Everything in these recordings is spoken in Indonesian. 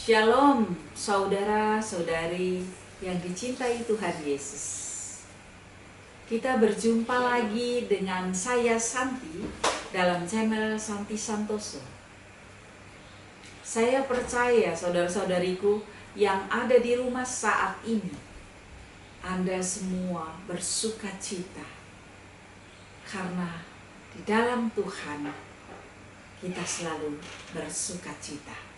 Shalom saudara-saudari yang dicintai Tuhan Yesus. Kita berjumpa lagi dengan saya Santi dalam channel Santi Santoso. Saya percaya saudara-saudariku yang ada di rumah saat ini, Anda semua bersuka cita karena di dalam Tuhan kita selalu bersuka cita.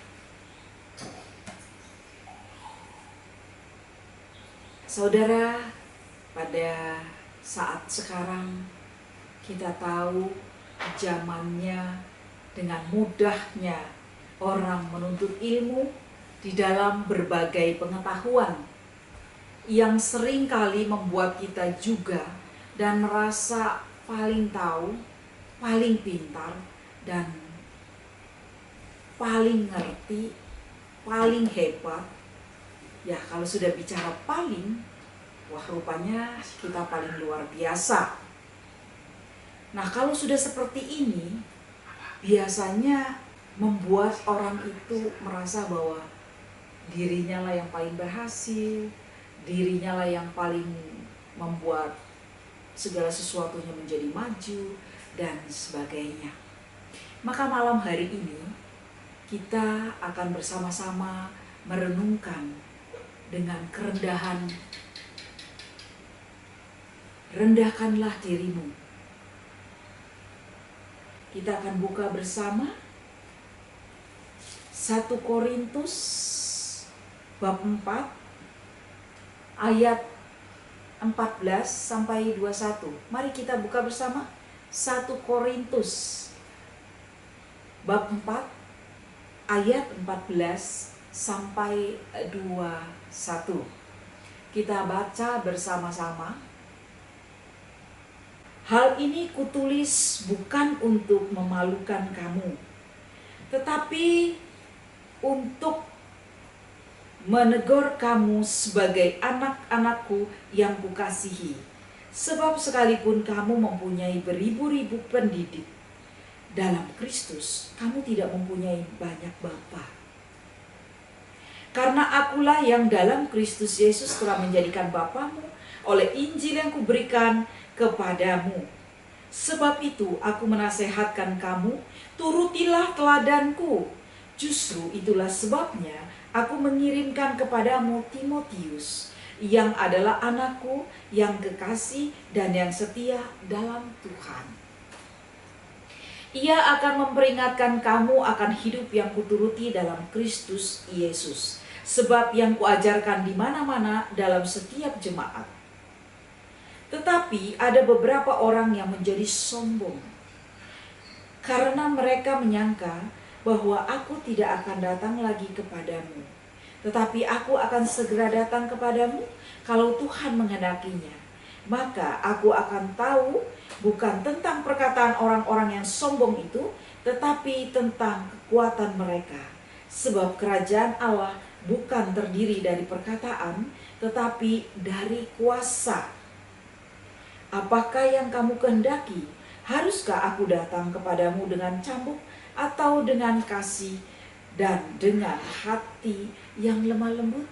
Saudara, pada saat sekarang kita tahu zamannya dengan mudahnya orang menuntut ilmu di dalam berbagai pengetahuan yang seringkali membuat kita juga dan merasa paling tahu, paling pintar, dan paling ngerti, paling hebat. Ya, kalau sudah bicara paling, wah rupanya kita paling luar biasa. Nah, kalau sudah seperti ini, biasanya membuat orang itu merasa bahwa dirinya lah yang paling berhasil, dirinya lah yang paling membuat segala sesuatunya menjadi maju, dan sebagainya. Maka malam hari ini, kita akan bersama-sama merenungkan dengan kerendahan. Rendahkanlah dirimu. Kita akan buka bersama 1 Korintus bab 4 ayat 14 sampai 21. Mari kita buka bersama 1 Korintus bab 4 ayat 14 sampai 21. Kita baca bersama-sama. Hal ini kutulis bukan untuk memalukan kamu, tetapi untuk menegur kamu sebagai anak-anakku yang kukasihi. Sebab sekalipun kamu mempunyai beribu-ribu pendidik dalam Kristus, kamu tidak mempunyai banyak bapa. Karena akulah yang dalam Kristus Yesus telah menjadikan bapamu oleh Injil yang kuberikan kepadamu. Sebab itu aku menasehatkan kamu, turutilah teladanku. Justru itulah sebabnya aku mengirimkan kepadamu Timotius, yang adalah anakku yang kekasih dan yang setia dalam Tuhan. Ia akan memperingatkan kamu akan hidup yang kuturuti dalam Kristus Yesus. Sebab yang kuajarkan di mana-mana dalam setiap jemaat. Tetapi ada beberapa orang yang menjadi sombong, karena mereka menyangka bahwa aku tidak akan datang lagi kepadamu. Tetapi aku akan segera datang kepadamu kalau Tuhan menghendakinya. Maka aku akan tahu bukan tentang perkataan orang-orang yang sombong itu, tetapi tentang kekuatan mereka. Sebab kerajaan Allah bukan terdiri dari perkataan, tetapi dari kuasa. Apakah yang kamu kehendaki? Haruskah aku datang kepadamu dengan cambuk atau dengan kasih dan dengan hati yang lemah lembut?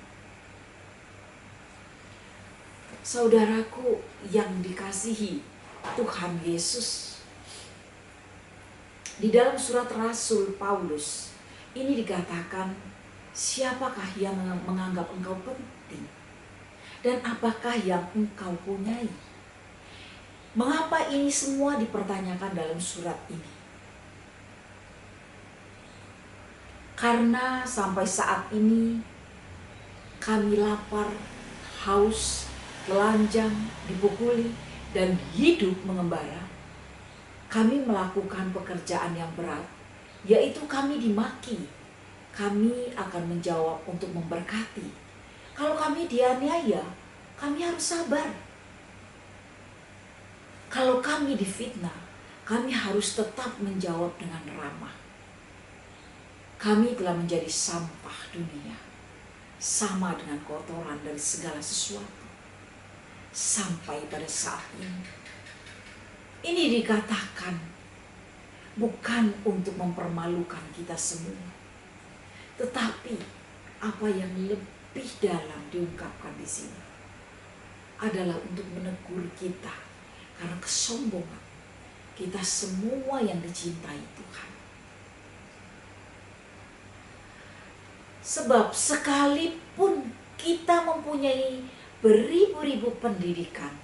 Saudaraku yang dikasihi Tuhan Yesus, di dalam surat Rasul Paulus ini dikatakan, siapakah yang menganggap engkau penting? Dan apakah yang engkau punyai? Mengapa ini semua dipertanyakan dalam surat ini? Karena sampai saat ini kami lapar, haus, telanjang, dipukuli, dan hidup mengembara. Kami melakukan pekerjaan yang berat, yaitu kami dimaki. Kami akan menjawab untuk memberkati. Kalau kami dianiaya, kami harus sabar. Kalau kami difitnah, kami harus tetap menjawab dengan ramah. Kami telah menjadi sampah dunia, sama dengan kotoran dari segala sesuatu. Sampai pada saat ini dikatakan bukan untuk mempermalukan kita semua, tetapi apa yang lebih dalam diungkapkan di sini adalah untuk menegur kita karena kesombongan kita semua yang dicintai Tuhan. Sebab sekalipun kita mempunyai beribu-ribu pendidikan,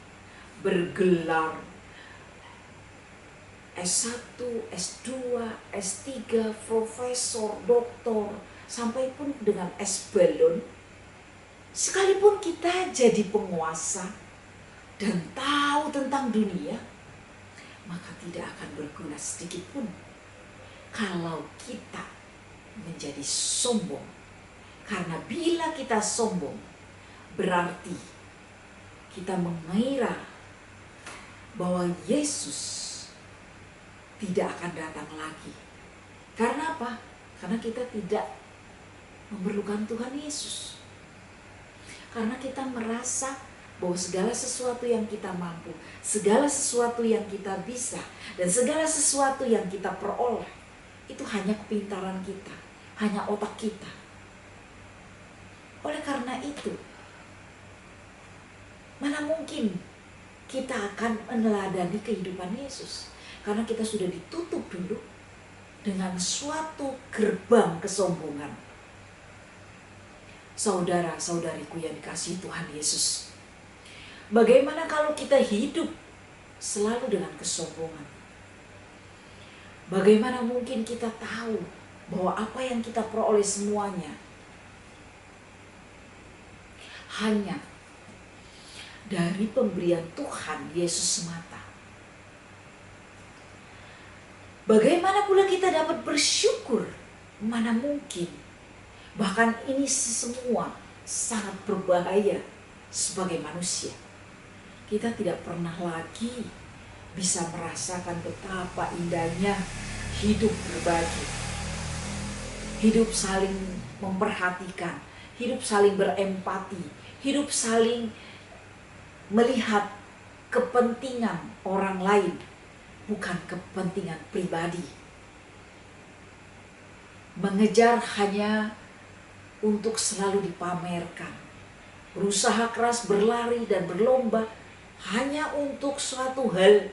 bergelar S1, S2, S3, profesor, doktor, sampai pun dengan S balon, sekalipun kita jadi penguasa dan tahu tentang dunia, maka tidak akan berguna sedikit pun kalau kita menjadi sombong. Karena bila kita sombong, berarti kita mengira bahwa Yesus tidak akan datang lagi. Karena apa? Karena kita tidak memerlukan Tuhan Yesus. Karena kita merasa bahwa segala sesuatu yang kita mampu, segala sesuatu yang kita bisa, dan segala sesuatu yang kita peroleh, itu hanya kepintaran kita, hanya otak kita. Oleh karena itu, mana mungkin kita akan meneladani kehidupan Yesus? Karena kita sudah ditutup dulu dengan suatu gerbang kesombongan. Saudara-saudariku yang dikasihi Tuhan Yesus, bagaimana kalau kita hidup selalu dengan kesombongan? Bagaimana mungkin kita tahu bahwa apa yang kita peroleh semuanya hanya dari pemberian Tuhan Yesus semata? Bagaimana pula kita dapat bersyukur? Mana mungkin? Bahkan ini semua sangat berbahaya sebagai manusia. Kita tidak pernah lagi bisa merasakan betapa indahnya hidup berbagi. Hidup saling memperhatikan, hidup saling berempati, hidup saling melihat kepentingan orang lain, bukan kepentingan pribadi. Mengejar hanya untuk selalu dipamerkan. Berusaha keras berlari dan berlomba hanya untuk suatu hal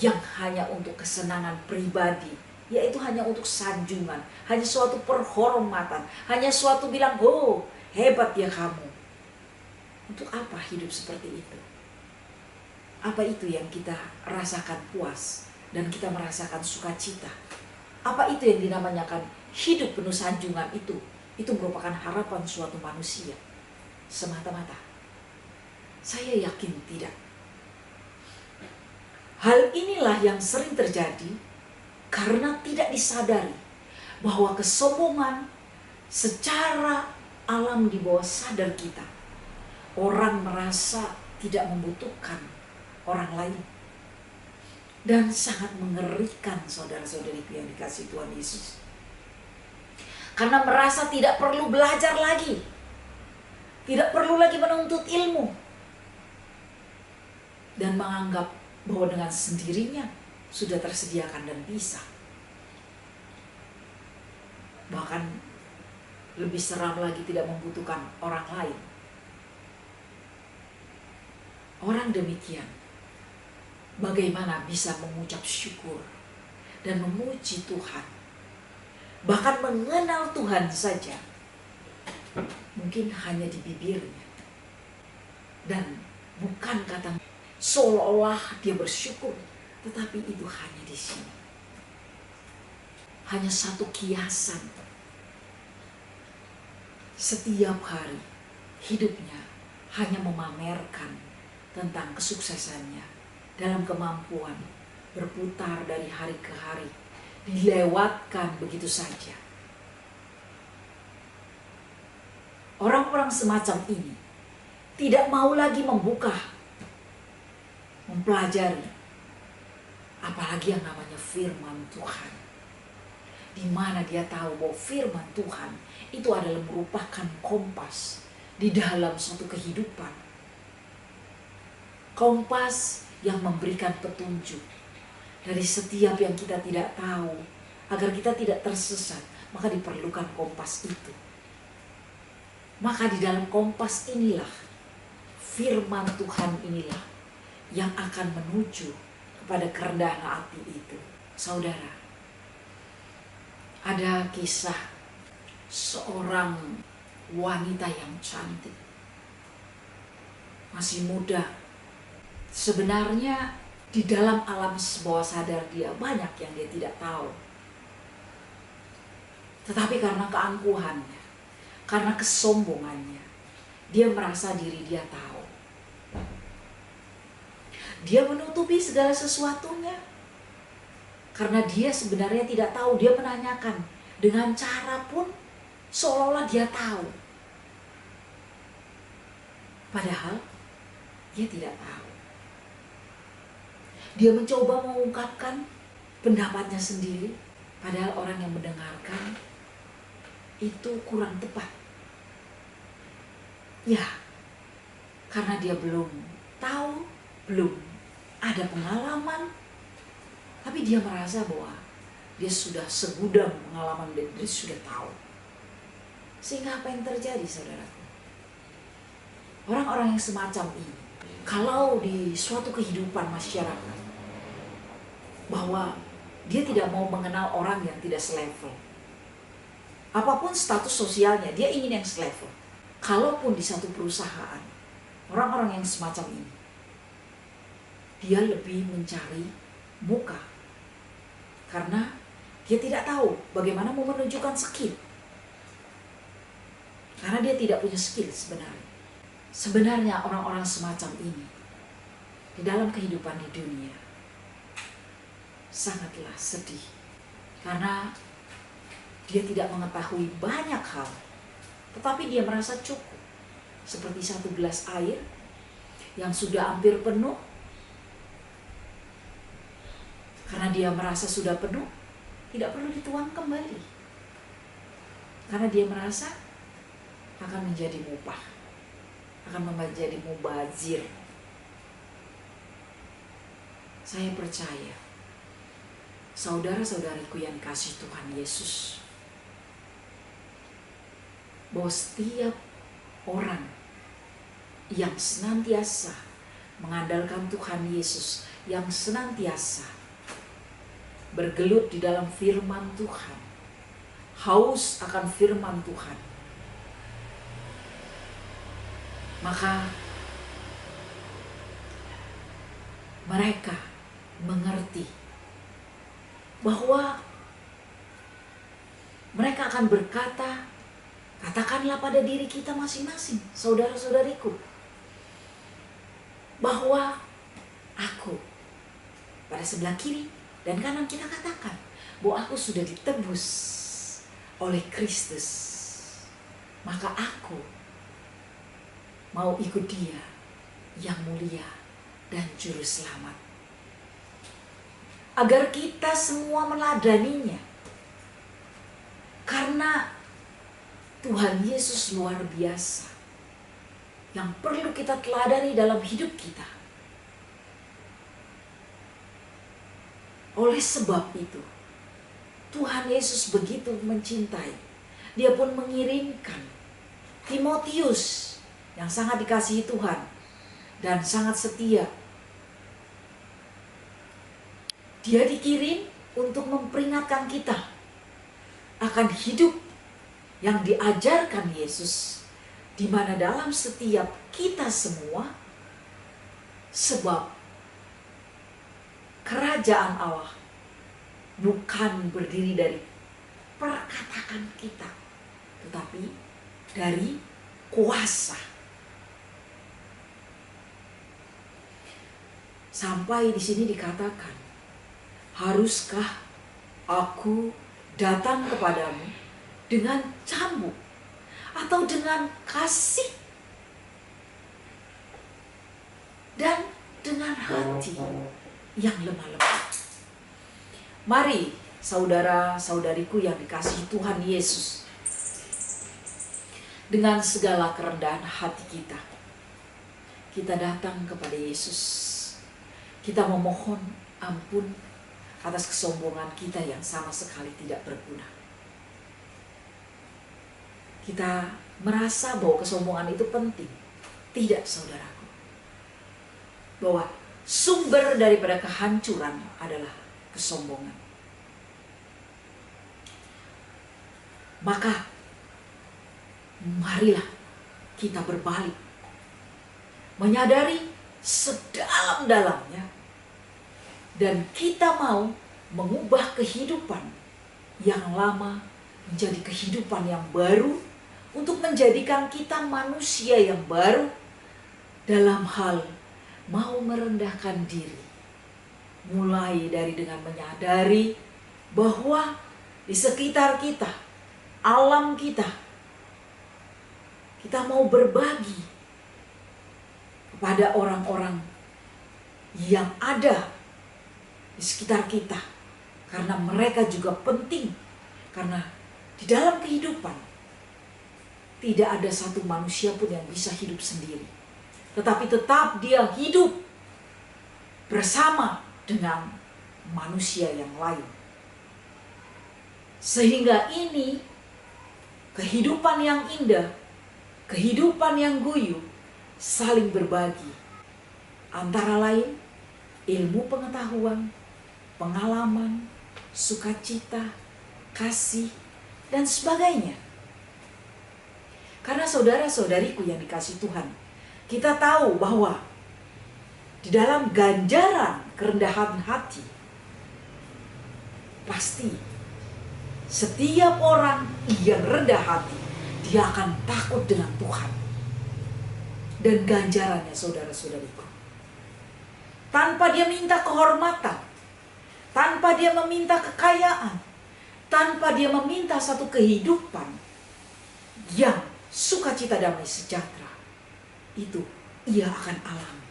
yang hanya untuk kesenangan pribadi. Yaitu hanya untuk sanjungan, hanya suatu penghormatan, hanya suatu bilang, oh hebat ya kamu. Untuk apa hidup seperti itu? Apa itu yang kita rasakan puas dan kita merasakan sukacita? Apa itu yang dinamakan hidup penuh sanjungan itu? Itu merupakan harapan suatu manusia semata-mata? Saya yakin tidak. Hal inilah yang sering terjadi karena tidak disadari bahwa kesombongan secara alam di bawah sadar kita. Orang merasa tidak membutuhkan orang lain. Dan sangat mengerikan saudara-saudariku yang dikasihi Tuhan Yesus. Karena merasa tidak perlu belajar lagi. Tidak perlu lagi menuntut ilmu. Dan menganggap bahwa dengan sendirinya sudah tersediakan dan bisa. Bahkan lebih seram lagi tidak membutuhkan orang lain. Orang demikian bagaimana bisa mengucap syukur dan memuji Tuhan, bahkan mengenal Tuhan saja, mungkin hanya di bibirnya, dan bukan kata seolah-olah dia bersyukur, tetapi itu hanya di sini, hanya satu kiasan. Setiap hari hidupnya hanya memamerkan tentang kesuksesannya dalam kemampuan berputar dari hari ke hari, dilewatkan begitu saja. Orang-orang semacam ini tidak mau lagi membuka, mempelajari, apalagi yang namanya firman Tuhan, di mana dia tahu bahwa firman Tuhan itu adalah merupakan kompas di dalam suatu kehidupan. Kompas yang memberikan petunjuk dari setiap yang kita tidak tahu. Agar kita tidak tersesat, maka diperlukan kompas itu. Maka di dalam Kompas inilah, firman Tuhan inilah yang akan menuju kepada kerendahan hati itu. Saudara, ada kisah seorang wanita yang cantik, masih muda. Sebenarnya di dalam alam bawah sadar dia banyak yang dia tidak tahu. Tetapi karena keangkuhannya, karena kesombongannya, dia merasa diri dia tahu. Dia menutupi segala sesuatunya. Karena dia sebenarnya tidak tahu, dia menanyakan dengan cara pun seolah-olah dia tahu. Padahal dia tidak tahu. Dia mencoba mengungkapkan pendapatnya sendiri, padahal orang yang mendengarkan itu kurang tepat. Ya, karena dia belum tahu, belum ada pengalaman, tapi dia merasa bahwa dia sudah segudang pengalaman dan dia sudah tahu. Sehingga apa yang terjadi, saudaraku? Orang-orang yang semacam ini, kalau di suatu kehidupan masyarakat, bahwa dia tidak mau mengenal orang yang tidak selevel. Apapun status sosialnya, dia ingin yang selevel. Kalaupun di satu perusahaan, orang-orang yang semacam ini, dia lebih mencari muka. Karena dia tidak tahu bagaimana mau menunjukkan skill. Karena dia tidak punya skill sebenarnya. Sebenarnya orang-orang semacam ini, di dalam kehidupan di dunia, sangatlah sedih. Karena dia tidak mengetahui banyak hal, tetapi dia merasa cukup. Seperti satu gelas air yang sudah hampir penuh. Karena dia merasa sudah penuh, tidak perlu dituang kembali. Karena dia merasa akan menjadi mubah, akan menjadi mubazir. Saya percaya, saudara-saudariku yang dikasihi Tuhan Yesus, bahwa setiap orang yang senantiasa mengandalkan Tuhan Yesus, yang senantiasa bergelut di dalam firman Tuhan, haus akan firman Tuhan, maka mereka mengerti bahwa mereka akan berkata, katakanlah pada diri kita masing-masing, saudara-saudariku, bahwa aku, pada sebelah kiri dan kanan kita katakan bahwa aku sudah ditebus oleh Kristus, maka aku mau ikut Dia yang mulia dan juru selamat, agar kita semua meladaninya. Karena Tuhan Yesus luar biasa yang perlu kita teladani dalam hidup kita. Oleh sebab itu, Tuhan Yesus begitu mencintai. Dia pun mengirimkan Timotius yang sangat dikasihi Tuhan dan sangat setia. Dia dikirim untuk memperingatkan kita akan hidup yang diajarkan Yesus, di mana dalam setiap kita semua, sebab kerajaan Allah bukan berdiri dari perkataan kita, tetapi dari kuasa. Sampai di sini dikatakan, haruskah aku datang kepadamu dengan cambuk atau dengan kasih dan dengan hati yang lemah lembut? Mari saudara-saudariku yang dikasihi Tuhan Yesus, dengan segala kerendahan hati kita, kita datang kepada Yesus. Kita memohon ampun atas kesombongan kita yang sama sekali tidak berguna. Kita merasa bahwa kesombongan itu penting. Tidak, saudaraku. Bahwa sumber daripada kehancuran adalah kesombongan. Maka marilah kita berbalik, menyadari sedalam-dalamnya, dan kita mau mengubah kehidupan yang lama menjadi kehidupan yang baru, untuk menjadikan kita manusia yang baru dalam hal mau merendahkan diri. Mulai dari dengan menyadari bahwa di sekitar kita, alam kita mau berbagi kepada orang-orang yang ada di sekitar kita, karena mereka juga penting. Karena di dalam kehidupan tidak ada satu manusia pun yang bisa hidup sendiri, tetapi tetap dia hidup bersama dengan manusia yang lain. Sehingga ini kehidupan yang indah, kehidupan yang guyup, saling berbagi. Antara lain ilmu pengetahuan, pengalaman, sukacita, kasih, dan sebagainya. Karena saudara-saudariku yang dikasihi Tuhan, kita tahu bahwa di dalam ganjaran kerendahan hati, pasti setiap orang yang rendah hati, dia akan takut dengan Tuhan. Dan ganjarannya, saudara-saudariku, tanpa dia minta kehormatan, tanpa dia meminta kekayaan, tanpa dia meminta satu kehidupan yang sukacita, damai, sejahtera, itu ia akan alami.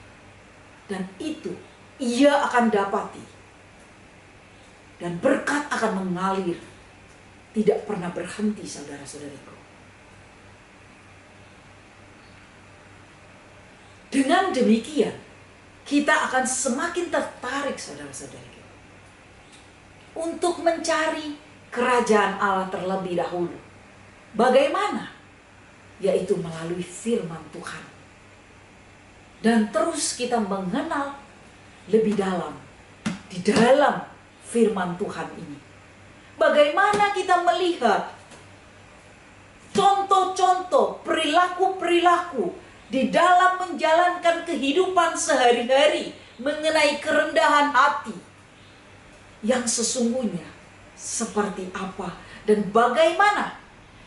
Dan itu ia akan dapati. Dan berkat akan mengalir, tidak pernah berhenti, saudara-saudariku. Dengan demikian, kita akan semakin tertarik, saudara-saudariku, untuk mencari kerajaan Allah terlebih dahulu. Bagaimana? Yaitu melalui firman Tuhan. Dan terus kita mengenal lebih dalam di dalam firman Tuhan ini. Bagaimana kita melihat contoh-contoh, perilaku-perilaku di dalam menjalankan kehidupan sehari-hari mengenai kerendahan hati yang sesungguhnya seperti apa dan bagaimana,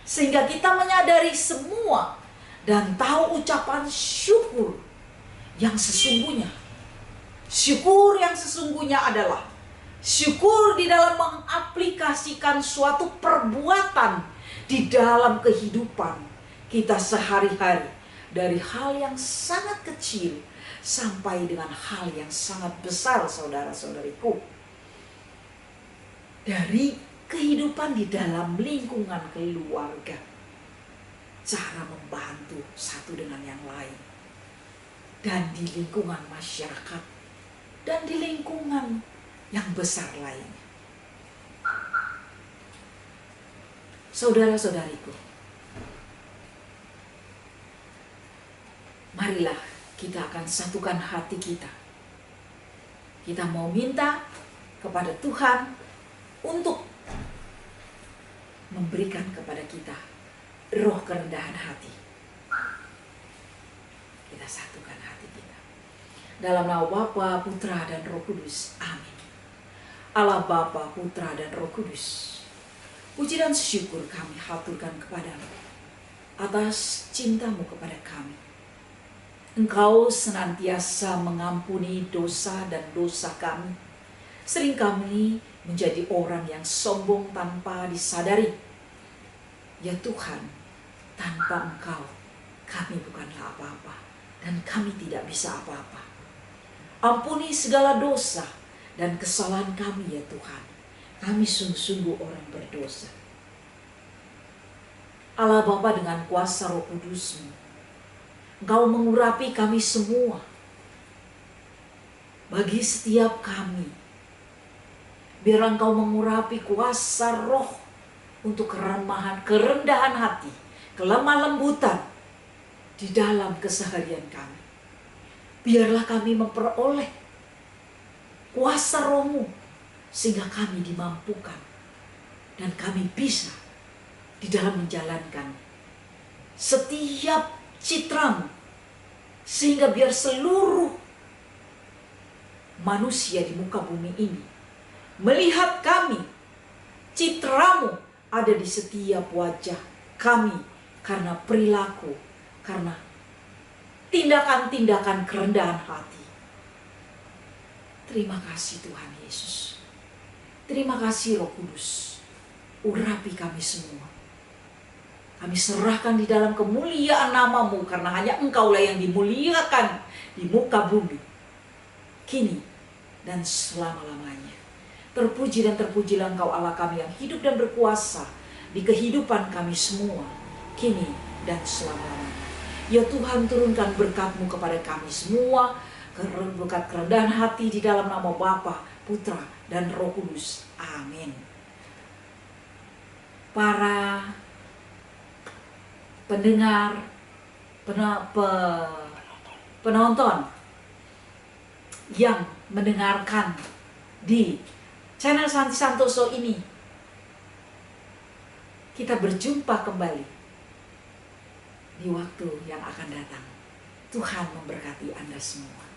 sehingga kita menyadari semua dan tahu ucapan syukur yang sesungguhnya. Syukur yang sesungguhnya adalah syukur di dalam mengaplikasikan suatu perbuatan di dalam kehidupan kita sehari-hari, dari hal yang sangat kecil sampai dengan hal yang sangat besar, saudara-saudariku. Dari kehidupan di dalam lingkungan keluarga, cara membantu satu dengan yang lain, dan di lingkungan masyarakat, dan di lingkungan yang besar lainnya. Saudara-saudariku, marilah kita akan satukan hati kita. Kita mau minta kepada Tuhan untuk memberikan kepada kita roh kerendahan hati. Kita satukan hati kita. Dalam nama Bapa, Putra, dan Roh Kudus. Amin. Allah Bapa, Putra, dan Roh Kudus, puji dan syukur kami haturkan kepadamu atas cintamu kepada kami. Engkau senantiasa mengampuni dosa dan dosa kami. Sering kami menjadi orang yang sombong tanpa disadari. Ya Tuhan, tanpa Engkau kami bukanlah apa-apa dan kami tidak bisa apa-apa. Ampuni segala dosa dan kesalahan kami ya Tuhan. Kami sungguh-sungguh orang berdosa. Allah Bapa, dengan kuasa Roh Kudus-Mu, Engkau mengurapi kami semua. Bagi setiap kami, biar Engkau mengurapi kuasa roh untuk kerendahan hati, kelemah lembutan di dalam keseharian kami. Biarlah kami memperoleh kuasa Roh-Mu sehingga kami dimampukan dan kami bisa di dalam menjalankan setiap citra-Mu, sehingga biar seluruh manusia di muka bumi ini melihat kami, citra-Mu ada di setiap wajah kami karena perilaku, karena tindakan-tindakan kerendahan hati. Terima kasih Tuhan Yesus. Terima kasih Roh Kudus. Urapi kami semua. Kami serahkan di dalam kemuliaan nama-Mu, karena hanya Engkaulah yang dimuliakan di muka bumi, kini dan selama-lamanya. Terpuji dan terpujilah Engkau Allah kami yang hidup dan berkuasa di kehidupan kami semua, kini dan selama-lamanya. Ya Tuhan, turunkan berkat-Mu kepada kami semua, berkat kerendahan hati di dalam nama Bapa, Putra, dan Roh Kudus. Amin. Para pendengar, penonton yang mendengarkan di channel Santi Santoso ini, kita berjumpa kembali di waktu yang akan datang. Tuhan memberkati Anda semua.